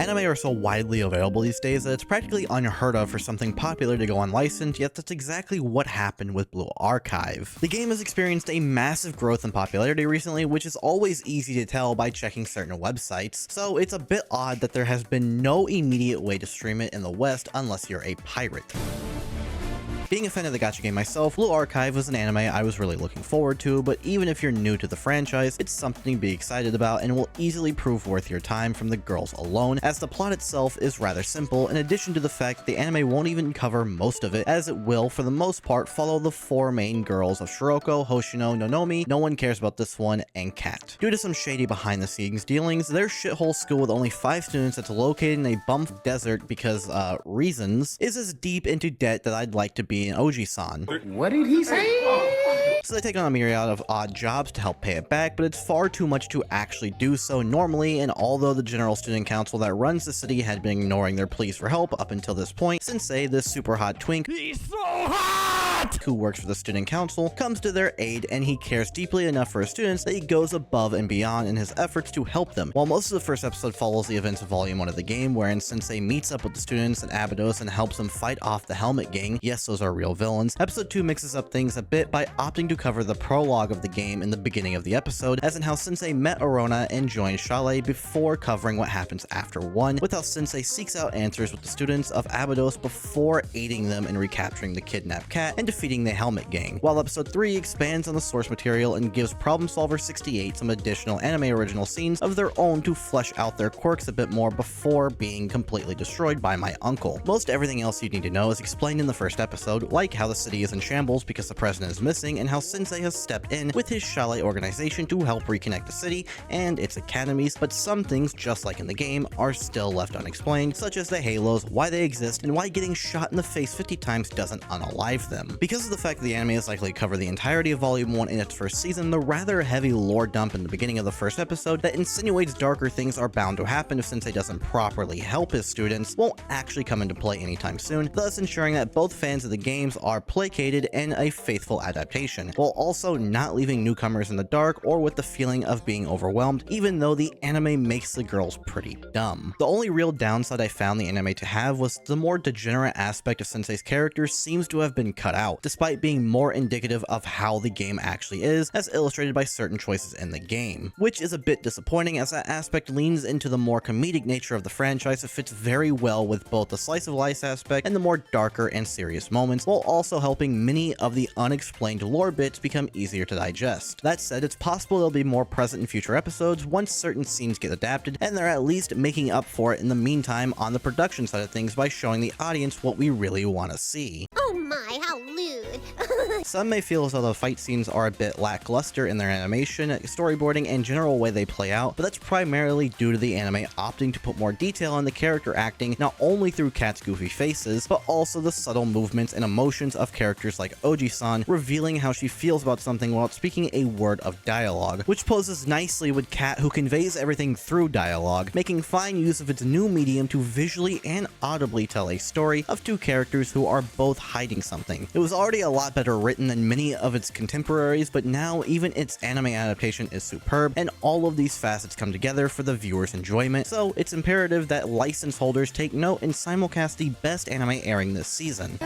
Anime are so widely available these days that it's practically unheard of for something popular to go unlicensed, yet that's exactly what happened with Blue Archive. The game has experienced a massive growth in popularity recently, which is always easy to tell by checking certain websites, so it's a bit odd that there has been no immediate way to stream it in the West unless you're a pirate. Being a fan of the gacha game myself, Blue Archive was an anime I was really looking forward to, but even if you're new to the franchise, it's something to be excited about and will easily prove worth your time from the girls alone, as the plot itself is rather simple, in addition to the fact that the anime won't even cover most of it, as it will, for the most part, follow the four main girls of Shiroko, Hoshino, Nonomi, no one cares about this one, and Kat. Due to some shady behind-the-scenes dealings, their shithole school with only 5 students that's located in a bump desert because, reasons, is as deep into debt that I'd like to be in Oji-san. What did he say? So they take on a myriad of odd jobs to help pay it back, but it's far too much to actually do so normally, and although the general student council that runs the city had been ignoring their pleas for help up until this point, Sensei, this super hot twink, he's so hot, who works for the student council, comes to their aid, and he cares deeply enough for his students that he goes above and beyond in his efforts to help them. While most of the first episode follows the events of Volume 1 of the game, wherein Sensei meets up with the students in Abydos and helps them fight off the Helmet Gang, yes, those are real villains, episode 2 mixes up things a bit by opting to cover the prologue of the game in the beginning of the episode, as in how Sensei met Arona and joined sᴏᴄɪᴜ before covering what happens after 1, with how Sensei seeks out answers with the students of Abydos before aiding them in recapturing the kidnapped cat and defeating the Helmet Gang, while episode 3 expands on the source material and gives Problem Solver 68 some additional anime original scenes of their own to flesh out their quirks a bit more before being completely destroyed by my uncle. Most everything else you need to know is explained in the first episode, like how the city is in shambles because the president is missing, and how Sensei has stepped in with his sᴏᴄɪ organization to help reconnect the city and its academies, but some things, just like in the game, are still left unexplained, such as the halos, why they exist, and why getting shot in the face 50 times doesn't unalive them. Because of the fact that the anime is likely to cover the entirety of Volume 1 in its first season, the rather heavy lore dump in the beginning of the first episode that insinuates darker things are bound to happen if Sensei doesn't properly help his students won't actually come into play anytime soon, thus ensuring that both fans of the games are placated in a faithful adaptation, while also not leaving newcomers in the dark or with the feeling of being overwhelmed, even though the anime makes the girls pretty dumb. The only real downside I found the anime to have was the more degenerate aspect of Sensei's character seems to have been cut out, despite being more indicative of how the game actually is, as illustrated by certain choices in the game, which is a bit disappointing as that aspect leans into the more comedic nature of the franchise that fits very well with both the slice of life aspect and the more darker and serious moments, while also helping many of the unexplained lore bits become easier to digest. That said, it's possible they'll be more present in future episodes once certain scenes get adapted, and they're at least making up for it in the meantime on the production side of things by showing the audience what we really want to see. Oh my, how lewd. Some may feel as though the fight scenes are a bit lackluster in their animation, storyboarding, and general way they play out, but that's primarily due to the anime opting to put more detail on the character acting, not only through Kat's goofy faces, but also the subtle movements and emotions of characters like Oji-san, revealing how she feels about something without speaking a word of dialogue, which poses nicely with Kat, who conveys everything through dialogue, making fine use of its new medium to visually and audibly tell a story of two characters who are both hiding something. It was already a lot better written than many of its contemporaries, but now even its anime adaptation is superb, and all of these facets come together for the viewer's enjoyment, so it's imperative that license holders take note and simulcast the best anime airing this season.